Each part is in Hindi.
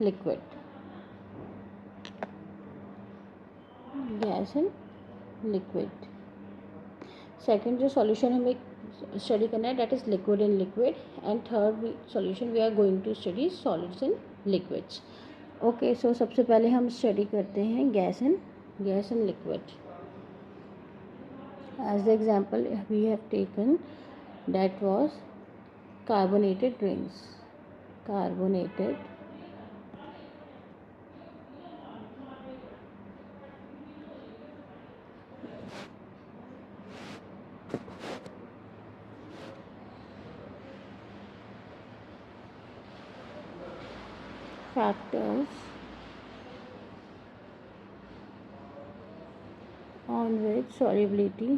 Liquid, gas and liquid. Second जो सॉल्यूशन हमें स्टडी करना है that is liquid in liquid, and third solution we are going to study solids in liquids. Okay, so सबसे पहले हम स्टडी करते हैं gas and liquid. As the example we have taken that was carbonated drinks, carbonated factors on which solubility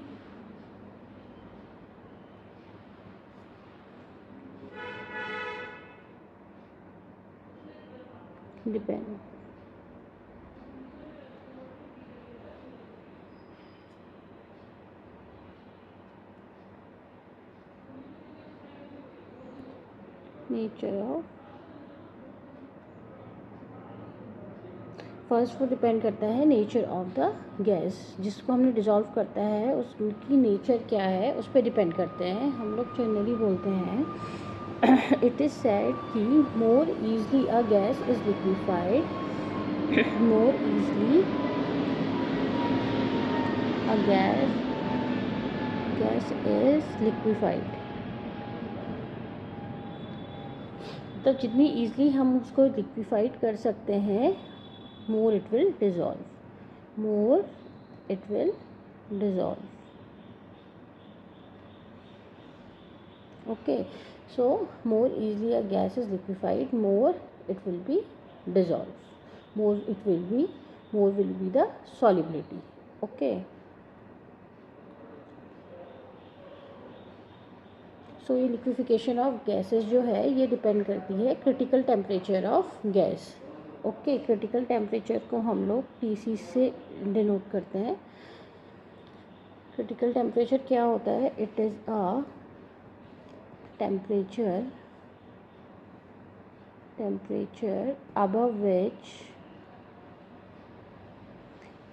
depend. Nature of first वो डिपेंड करता है नेचर ऑफ द गैस, जिसको हमने डिज़ोल्व करता है उसकी नेचर क्या है उस पर डिपेंड करते हैं। हम लोग जनरली बोलते हैं इट इज़ सेड कि more easily a gas is liquefied, more easily a gas is liquefied. तो जितनी ईजली हम उसको लिक्विफाइड कर सकते हैं more it will dissolve, more it will dissolve. Okay, so more easily a gas is liquefied, more it will be dissolved, more will be the solubility. Okay, so ये लिक्विफिकेशन ऑफ गैसेस जो है ये डिपेंड करती है critical temperature of gas. Okay, critical temperature को हम लोग TC से डिनोट करते हैं। क्रिटिकल टेम्परेचर क्या होता है? It is a temperature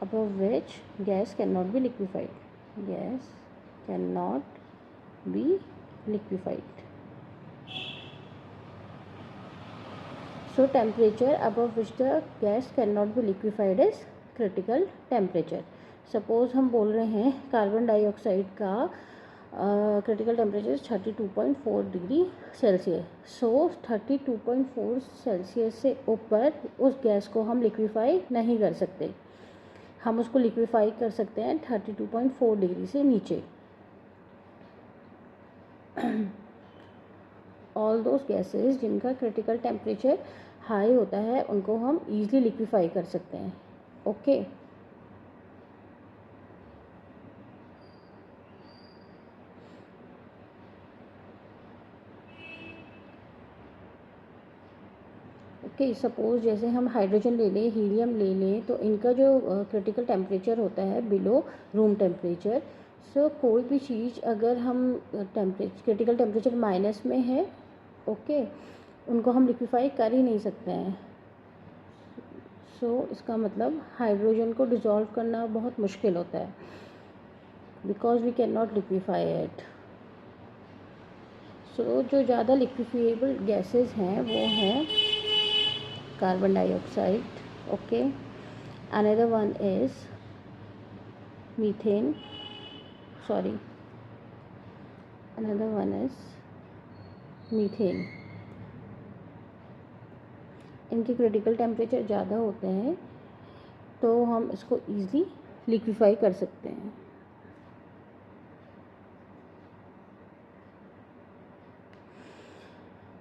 above which gas cannot be liquefied, gas cannot be liquefied. So temperature above which the gas cannot be liquefied is critical temperature. Suppose हम बोल रहे हैं कार्बन डाइऑक्साइड का क्रिटिकल टेम्परेचर 32.4 डिग्री सेल्सियस। सो 32.4 सेल्सियस से ऊपर उस गैस को हम लिक्विफाई नहीं कर सकते। हम उसको लिक्विफाई कर सकते हैं 32.4 डिग्री से नीचे। ऑल दोज गैसेस जिनका क्रिटिकल टेम्परेचर हाई होता है उनको हम ईजिली लिक्विफाई कर सकते हैं। ओके, सपोज जैसे हम हाइड्रोजन ले लें, हीलियम ले लें, तो इनका जो क्रिटिकल टेम्परेचर होता है बिलो रूम टेम्परेचर। सो कोई भी चीज़ अगर हम क्रिटिकल टेम्परेचर माइनस में है, ओके, उनको हम लिक्विफाई कर ही नहीं सकते हैं। सो इसका मतलब हाइड्रोजन को डिज़ोल्व करना बहुत मुश्किल होता है because we can not liquefy it. So जो ज़्यादा लिक्विफिएबल गैसेस हैं वो हैं carbon dioxide. Okay, another one is methane, sorry, another one is methane. इनके क्रिटिकल टेम्परेचर ज़्यादा होते हैं तो हम इसको ईज़िली लिक्विफाई कर सकते हैं।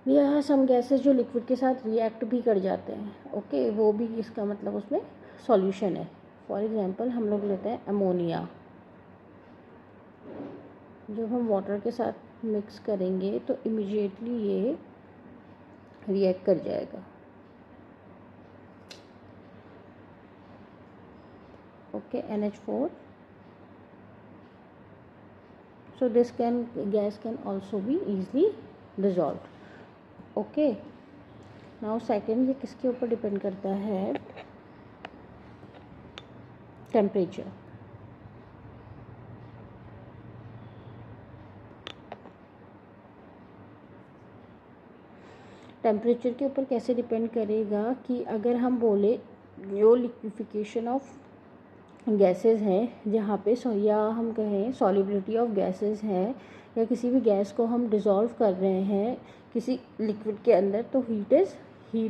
या सम गैसेस जो लिक्विड के साथ रिएक्ट भी कर जाते हैं। ओके, वो भी इसका मतलब उसमें सॉल्यूशन है। फॉर एग्जांपल हम लोग लेते हैं अमोनिया, जब हम वाटर के साथ मिक्स करेंगे तो इमिडिएटली ये रिएक्ट कर जाएगा। Okay, NH4, so this gas can also be easily dissolved. Okay, now second, ये किसके ऊपर डिपेंड करता है? टेम्परेचर। टेम्परेचर के ऊपर कैसे डिपेंड करेगा कि अगर हम बोले जो लिक्विफिकेशन ऑफ गैसेस हैं, जहाँ पे या हम कहें सॉल्युबिलिटी ऑफ गैसेस है, या किसी भी गैस को हम डिज़ोल्व कर रहे हैं किसी लिक्विड के अंदर, तो heat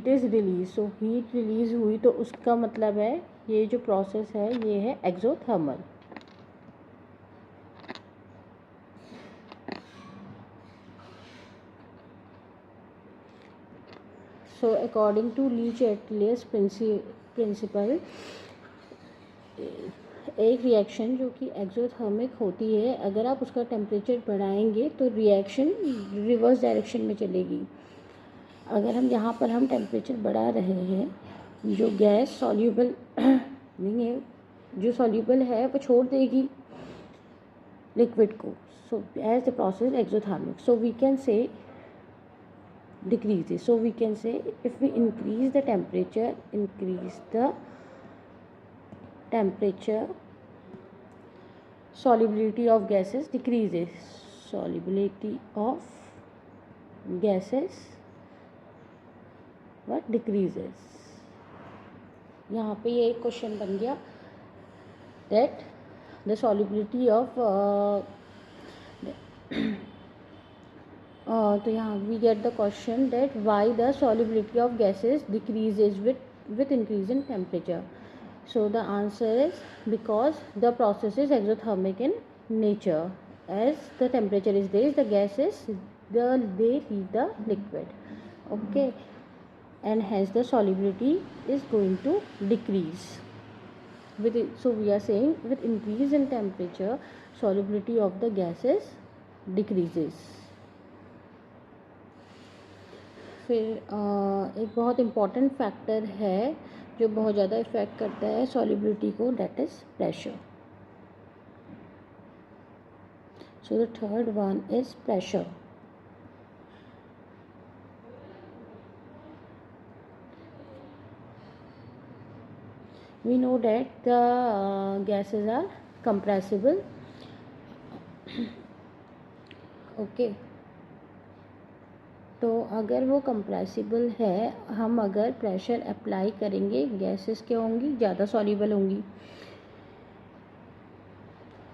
is release. So heat release हुई तो उसका मतलब है ये जो प्रोसेस है ये है exothermal. So according to Le Chatelier's principle, एक रिएक्शन जो कि एक्सोथर्मिक होती है, अगर आप उसका टेम्परेचर बढ़ाएंगे तो रिएक्शन रिवर्स डायरेक्शन में चलेगी। अगर हम टेम्परेचर बढ़ा रहे हैं, जो गैस सॉल्यूबल नहीं है, जो सॉल्यूबल है वो छोड़ देगी लिक्विड को। So as the process exothermic, so we can say decreases. So we can say if we increase the temperature, solubility of gases decreases. Solubility of gases what decreases. यहाँ पे ये एक क्वेश्चन बन गया that the solubility of तो यहाँ we get the question that why the solubility of gases decreases with increase in temperature. So the answer is because the process is exothermic in nature. As the temperature is raised, the gases they leave the liquid. Okay, and hence the solubility is going to decrease. So we are saying with increase in temperature, solubility of the gases decreases. फिर एक बहुत इम्पॉर्टेंट फैक्टर है जो बहुत ज़्यादा इफ़ेक्ट करता है सॉल्युबिलिटी को, that is pressure. So the third one is pressure. we know that the gases are compressible. okay, तो अगर वो कंप्रेसिबल है, हम अगर प्रेशर अप्लाई करेंगे, गैसेस क्या होंगी? ज़्यादा सॉल्यूबल होंगी.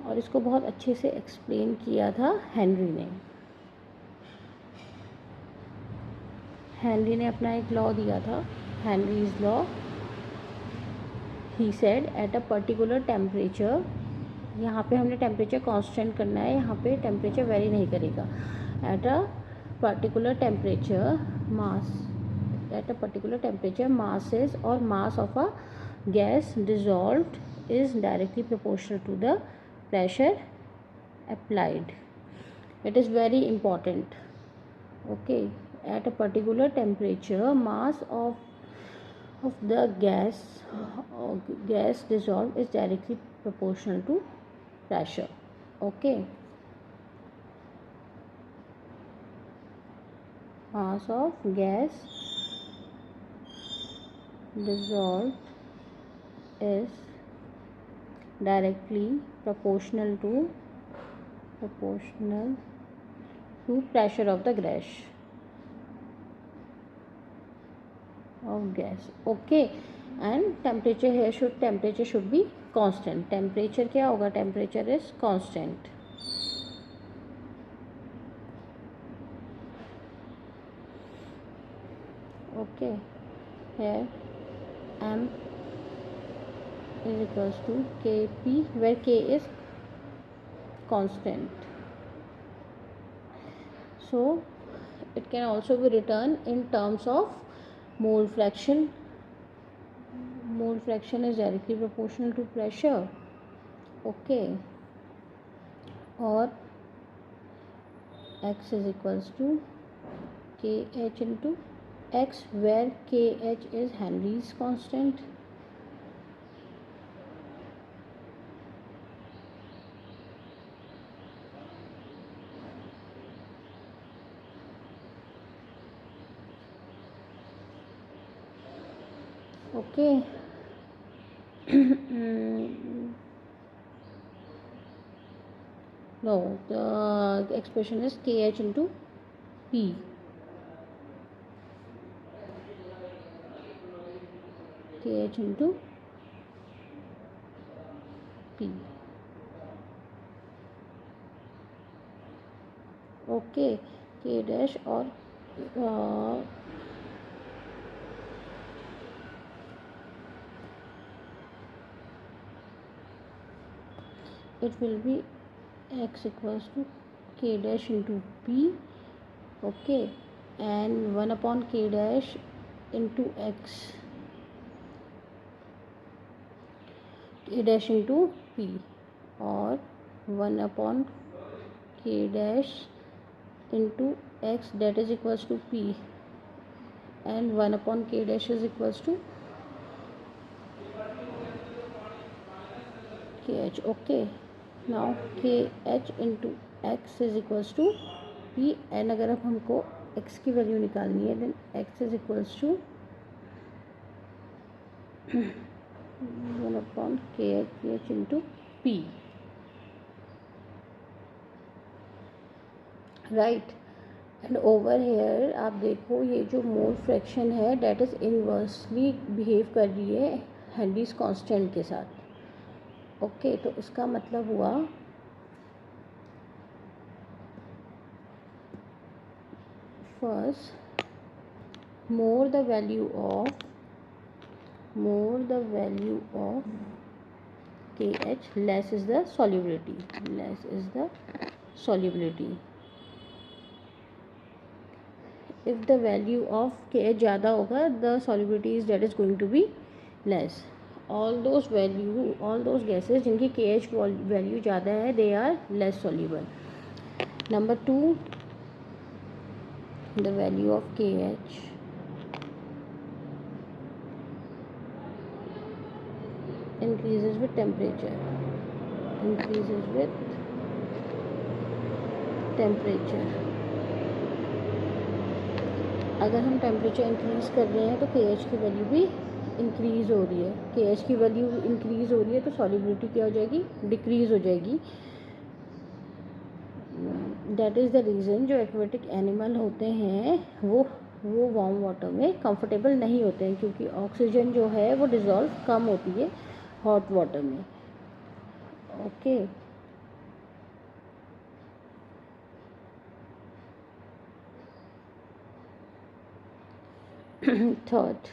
और इसको बहुत अच्छे से एक्सप्लेन किया था हेनरी ने. हेनरी ने अपना एक लॉ दिया था, Henry's law. He said at a particular temperature, यहाँ पे हमने टेम्परेचर कांस्टेंट करना है, यहाँ पे टेम्परेचर वेरी नहीं करेगा. At a particular temperature masses or mass of a gas dissolved is directly proportional to the pressure applied. It is very important. Okay, at a particular temperature, mass of the gas dissolved is directly proportional to pressure. Okay, mass of gas dissolved is directly proportional to pressure of the gas. Okay, and temperature should be constant. Temperature क्या होगा? Temperature is constant. Okay, here m is equals to Kp, where K is constant. So it can also be written in terms of mole fraction. Mole fraction is directly proportional to pressure. Okay, or x is equals to Kh into x, where Kh is Henry's constant. Okay. No, the expression is KH into P. KH into P. Okay, K dash or it will be x equals to K dash into P. Okay, and 1 upon K dash into X. K dash into P, or 1 upon K dash into X, that is equals to P, and 1 upon K dash is equals to KH. Okay, now KH into X is equals to P, and अगर अब हमको X की वैल्यू निकालनी है, then X is equals to 1 upon KH into P, right. And over here आप देखो, ये जो मोल फ्रैक्शन है डेट इज़ इनवर्सली बिहेव कर रही है हेनरीज कांस्टेंट के साथ. ओके, तो इसका मतलब हुआ first more the value of KH, less is the solubility. If the value of KH ज़्यादा होगा, the solubility is that is going to be less. All those gases जिनकी KH value ज़्यादा है, they are less soluble. Number 2, the value of KH increases with temperature. अगर हम टेम्परेचर इंक्रीज़ कर रहे हैं तो KH की वैल्यू भी इंक्रीज़ हो रही है. KH की वैल्यू इंक्रीज़ हो रही है तो सॉल्युबिलिटी क्या हो जाएगी, डिक्रीज़ हो जाएगी. दैट इज़ द रीज़न जो एक्वेटिक एनिमल होते हैं वो वार्म वाटर में कंफर्टेबल नहीं होते हैं, क्योंकि ऑक्सीजन जो है वो डिज़ोल्व कम होती है हॉट वाटर में. Okay, third,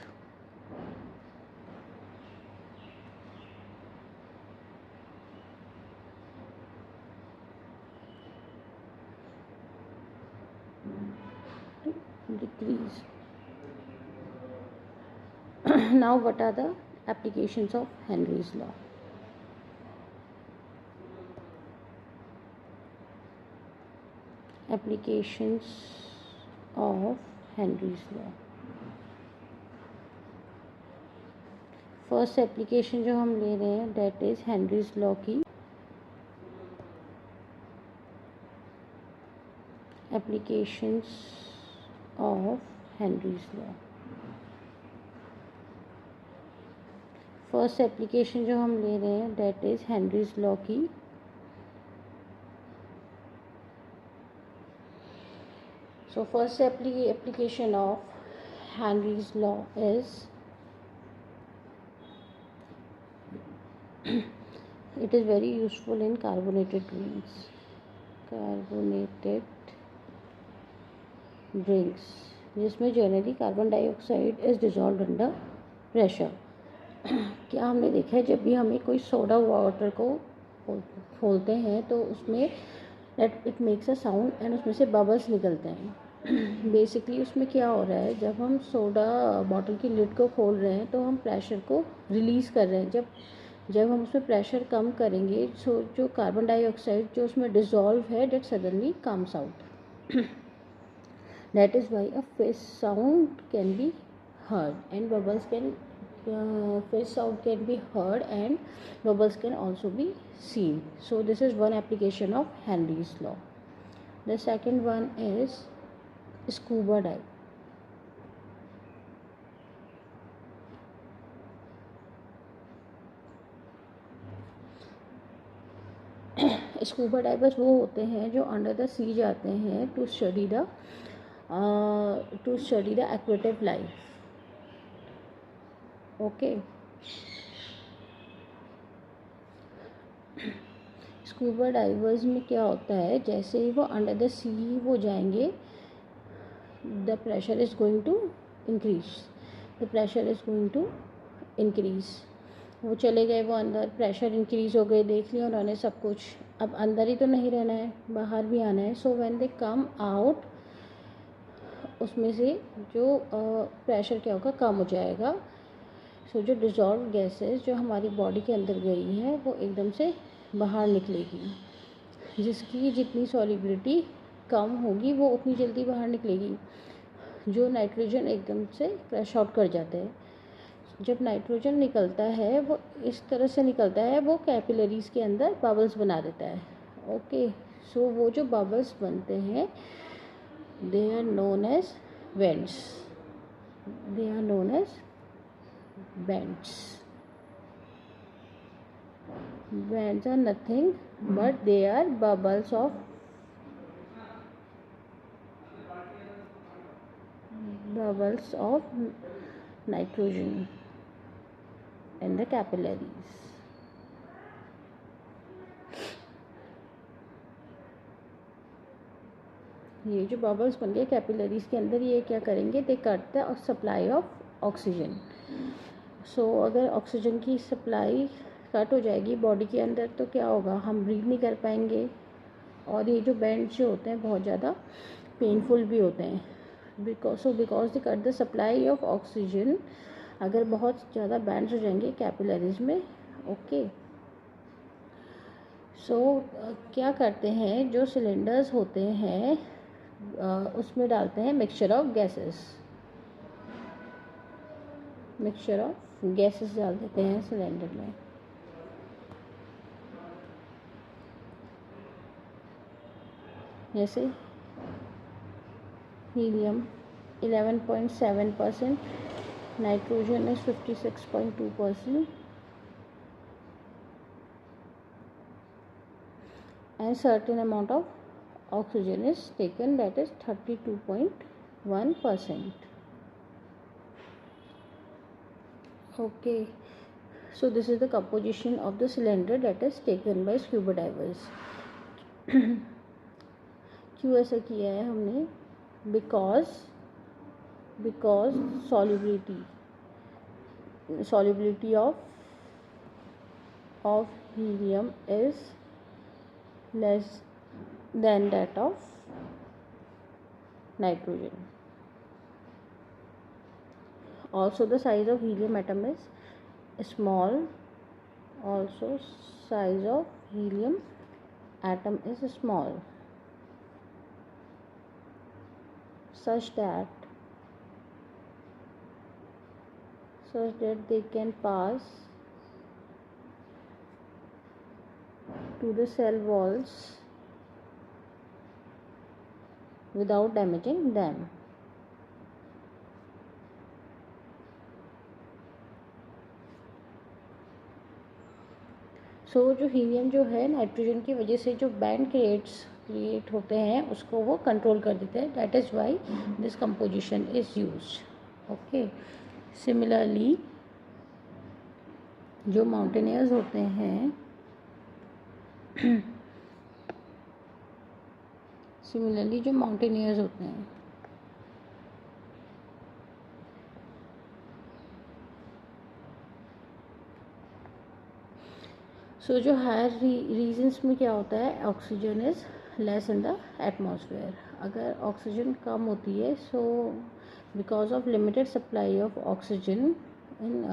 decrease. Now what are the applications of Henry's law? Applications of Henry's law. First application जो हम ले रहे हैं दैट इज़ हेनरीज लॉ की. Applications of Henry's law. First application जो हम ले रहे हैं दैट इज़ हेनरीज लॉ की. So first application of Henry's law is it is very useful in carbonated drinks. जिसमें generally carbon dioxide is dissolve under pressure. क्या हमने देखा है, जब भी हमें कोई सोडा वाटर को खोलते हैं तो उसमें it makes a sound and उसमें से बबल्स निकलते हैं. बेसिकली उसमें क्या हो रहा है, जब हम सोडा बॉटल की लिड को खोल रहे हैं तो हम प्रेशर को रिलीज़ कर रहे हैं. जब हम उसमें प्रेशर कम करेंगे सो जो कार्बन डाइऑक्साइड जो उसमें डिज़ोल्व है that suddenly comes out. That is why a fish sound can be heard and bubbles can fish sound can be heard and bubbles can also be seen. So this is one application of Henry's law. The second one is scuba dive. Scuba divers वो होते हैं जो अंडर द सी जाते हैं to study the aquatic life. Okay, scuba divers में क्या होता है, जैसे ही वो अंडर द सी वो जाएंगे, the pressure is going to increase, the pressure is going to increase. वो चले गए, वो अंदर, प्रेशर इंक्रीज हो गए, देख लिया उन्होंने सब कुछ। अब अंदर ही तो नहीं रहना है, बाहर भी आना है। So when they come out, उसमें से जो प्रेशर क्या होगा, कम हो जाएगा। सो जो डिज़ोल्व गैसेस जो हमारी बॉडी के अंदर गई हैं वो एकदम से बाहर निकलेगी, जिसकी जितनी सॉलिबिलिटी कम होगी वो उतनी जल्दी बाहर निकलेगी। जो नाइट्रोजन एकदम से क्रश आउट कर जाते हैं। जब नाइट्रोजन निकलता है वो इस तरह से निकलता है, वो कैपिलरीज के अंदर बबल्स बना देता है। ओके, सो वो जो बबल्स बनते हैं they are known as vents, they are known as vents. Vents are nothing but they are bubbles of nitrogen in the capillaries. ये जो बबल्स बन गए कैपिलरीज के अंदर, ये क्या करेंगे, they cut the supply of oxygen. So अगर ऑक्सीजन की सप्लाई कट हो जाएगी बॉडी के अंदर तो क्या होगा, हम ब्रीथ नहीं कर पाएंगे। और ये जो बैंड्स जो होते हैं बहुत ज़्यादा पेनफुल भी होते हैं, because they cut the supply of oxygen. अगर बहुत ज़्यादा बैंड्स हो जाएंगे कैपिलरीज में। ओके, सो क्या करते हैं, जो सिलेंडर्स होते हैं उसमें डालते हैं मिक्सचर ऑफ गैसेस डाल देते हैं सिलेंडर में। जैसे helium 11.7%, nitrogen is 56.2%, and certain amount of oxygen is taken, that is 32.1%. Okay, so this is the composition of the cylinder that is taken by scuba divers. क्यों ऐसा किया है हमने, because solubility of helium is less than that of nitrogen. Also the size of helium atom is small. Also size of helium atom is small, such that they can pass to the cell walls without damaging them. सो जो हीलियम जो है नाइट्रोजन की वजह से जो बैंड क्रिएट होते हैं उसको वो कंट्रोल कर देते हैं। That is why this composition is used. Okay, similarly जो माउंटेनियर्स होते हैं सो जो हायर रीजन्स में क्या होता है, oxygen is less in the atmosphere. अगर ऑक्सीजन कम होती है, so because of limited supply of oxygen in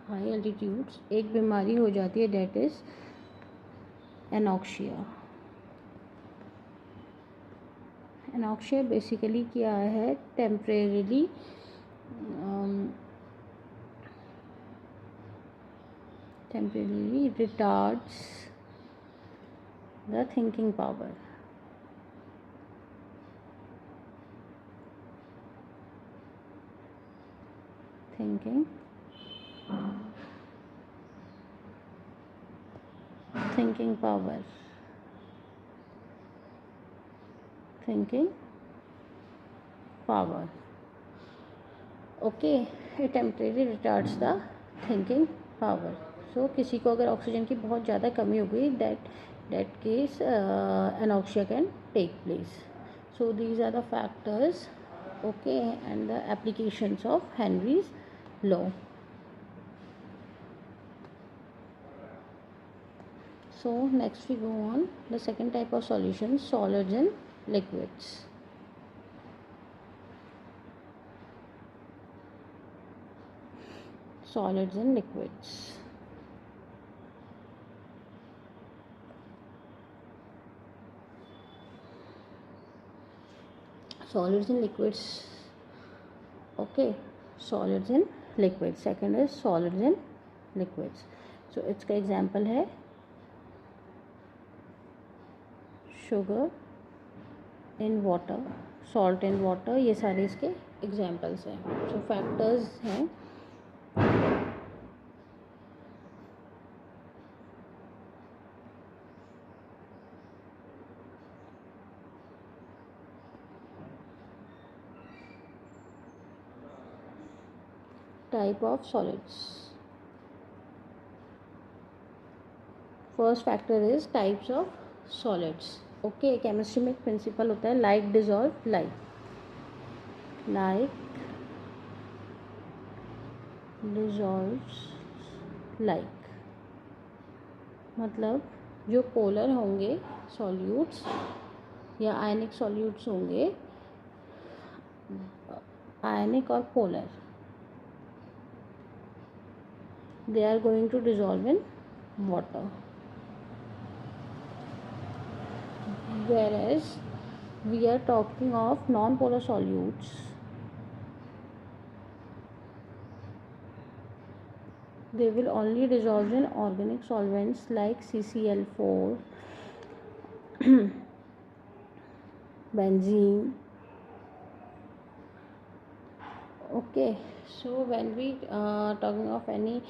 high altitudes एक बीमारी हो जाती है, that is anoxia. Anoxia basically क्या है, temporary retards the thinking power. Thinking power. thinking power. Okay, it temporarily retards the thinking power. So किसी को अगर ऑक्सीजन की बहुत ज़्यादा कमी हो गई, that case anoxia can take place. So these are the factors, okay, and the applications of Henry's law. So next we go on the second type of solutions, solids and liquids. Solids and liquids. Solids and liquids. Okay, solids and liquids. Second is solids and liquids. So इसका example है sugar in water, salt in water. ये सारे इसके examples हैं. So factors हैं type of solids. First factor is types of solids. Okay, chemistry में एक प्रिंसिपल होता है like dissolve like dissolves like. मतलब जो पोलर होंगे सॉल्यूट्स या आयनिक सॉल्यूट्स होंगे, आयनिक और polar, they are going to dissolve in water, whereas we are talking of non-polar solutes. They will only dissolve in organic solvents like CCl4, benzene. Okay, so when we talking of any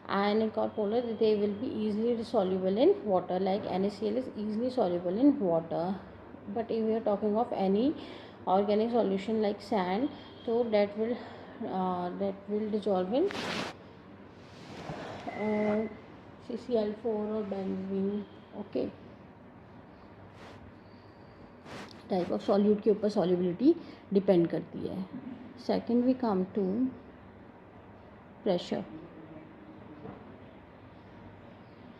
ionic or polar, they will be easily soluble in water, like NaCl is easily soluble in water. But if we are talking of any organic solution like sand, so that will dissolve in CCl4 or benzene. Okay, type of solute के ऊपर सॉल्युबिलिटी डिपेंड करती है. Second we come to pressure.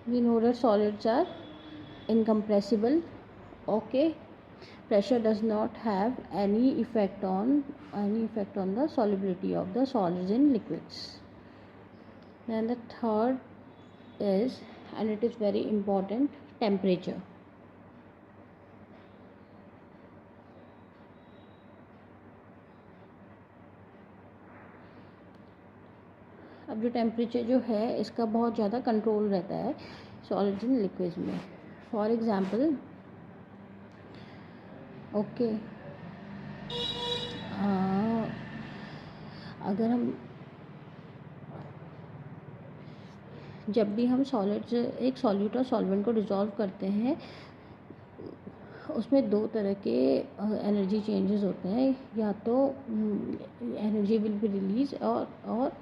We know that solids are incompressible. Okay, pressure does not have any effect on the solubility of the solids in liquids. Then the third is, and it is very important, temperature. अब जो टेम्परेचर जो है इसका बहुत ज़्यादा कंट्रोल रहता है सॉलिड्स इन लिक्विड्स में. फॉर एग्जांपल, ओके, अगर हम जब भी हम सॉलिड्स, एक सॉल्यूट और सॉल्वेंट को डिसॉल्व करते हैं, उसमें दो तरह के एनर्जी चेंजेस होते हैं. या तो एनर्जी विल बी रिलीज और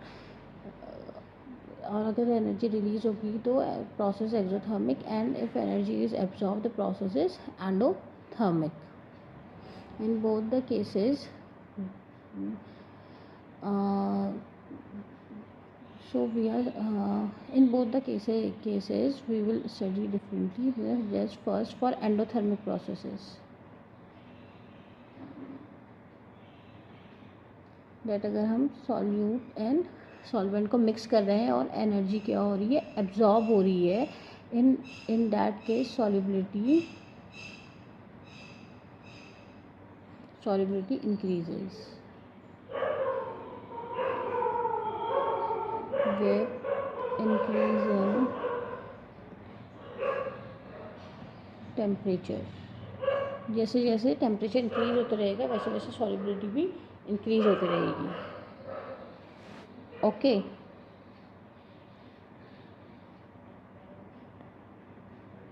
अगर एनर्जी रिलीज होगी तो process exothermic, and if energy is absorb the process is endothermic. In both the cases, so we are in both the cases we will study differently. Just first for endothermic processes, that अगर हम सॉल्यूट एंड सॉल्वेंट को मिक्स कर रहे हैं और एनर्जी क्या हो रही है, एब्जॉर्ब हो रही है, in that case solubility increases with increase in temperature. जैसे जैसे टेम्परेचर इंक्रीज होता रहेगा वैसे वैसे सॉल्युबिलिटी भी इंक्रीज होती रहेगी. ओके,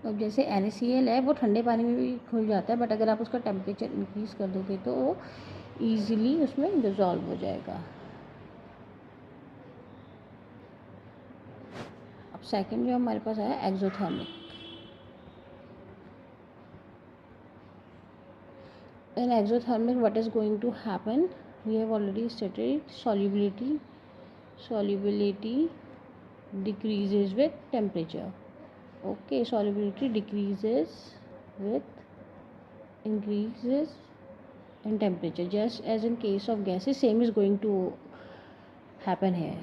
अब जैसे NaCl है वो ठंडे पानी में भी घुल जाता है, बट अगर आप उसका टेम्परेचर इंक्रीज़ कर दोगे तो वो ईज़िली उसमें डिज़ोल्व हो जाएगा। अब सेकंड जो हमारे पास आया exothermic. In exothermic, what is going to happen? We have already stated solubility decreases with temperature. Okay, solubility decreases with increases in temperature. Just as in case of gases, same is going to happen here.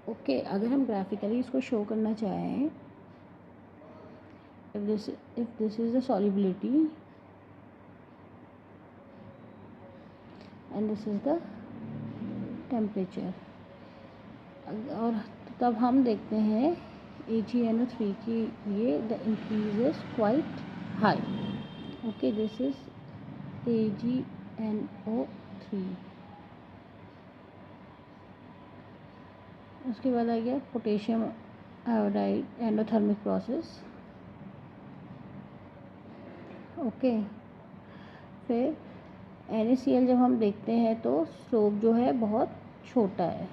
Okay, अगर हम graphically इसको show करना चाहें, if this is the solubility and this is the temperature, और तब हम देखते हैं AgNO3 के लिए the increase is quite high. Okay, this is AgNO3. उसके बाद आ गया potassium iodide endothermic process. Okay, फिर NaCl जब हम देखते हैं तो स्लोप जो है बहुत छोटा है।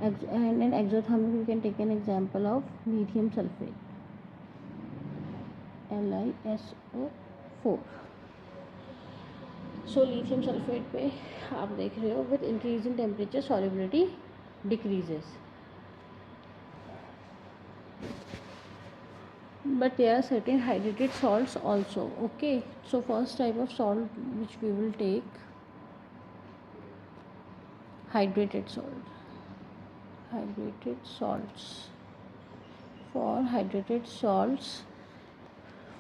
And in exothermic we can take an example of lithium sulfate, LiSO4. So lithium sulphate पे आप देख रहे हो with increase in temperature solubility decreases, but there are certain hydrated salts also. Okay, so first type of salt which we will take, hydrated salts. For hydrated salts,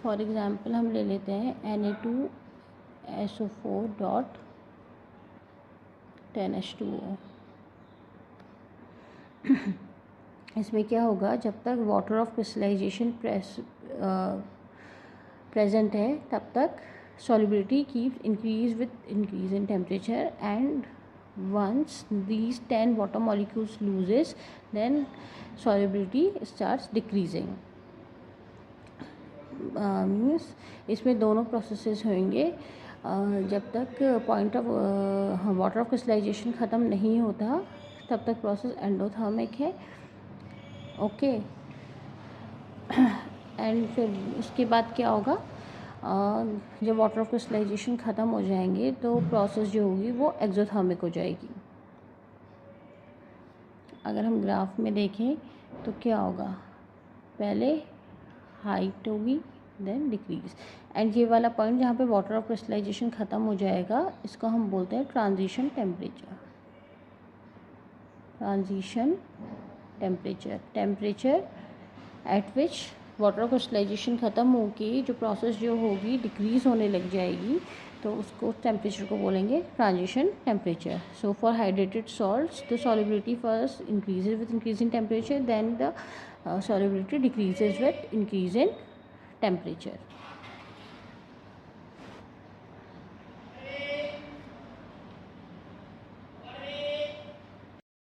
for example हम ले लेते हैं Na2SO4 डॉट 10H2O। इसमें क्या होगा, जब तक वाटर ऑफ क्रिस्टलाइजेशन प्रेजेंट है तब तक solubility keeps increase with increase in temperature, and once these 10 water molecules loses then solubility starts decreasing. Means इसमें दोनों प्रोसेसेस होंगे। जब तक point of water of crystallisation ख़त्म नहीं होता तब तक प्रोसेस एंडोथर्मिक है। ओके, एंड फिर उसके बाद क्या होगा, जब वाटर ऑफ क्रिस्टलाइजेशन ख़त्म हो जाएंगे तो प्रोसेस जो होगी वो एक्सोथर्मिक हो जाएगी। अगर हम ग्राफ में देखें तो क्या होगा, पहले हाइट होगी देन डिक्रीज, एंड ये वाला पॉइंट जहाँ पे वाटर ऑफ क्रिस्टलाइजेशन ख़त्म हो जाएगा इसको हम बोलते हैं transition temperature. Temperature at which water crystallisation ख़त्म होगी, जो प्रोसेस जो होगी डिक्रीज़ होने लग जाएगी, तो उसको टेम्परेचर को बोलेंगे transition temperature. So for hydrated salts the solubility first increases with increase in temperature, then the solubility decreases with increase in temperature.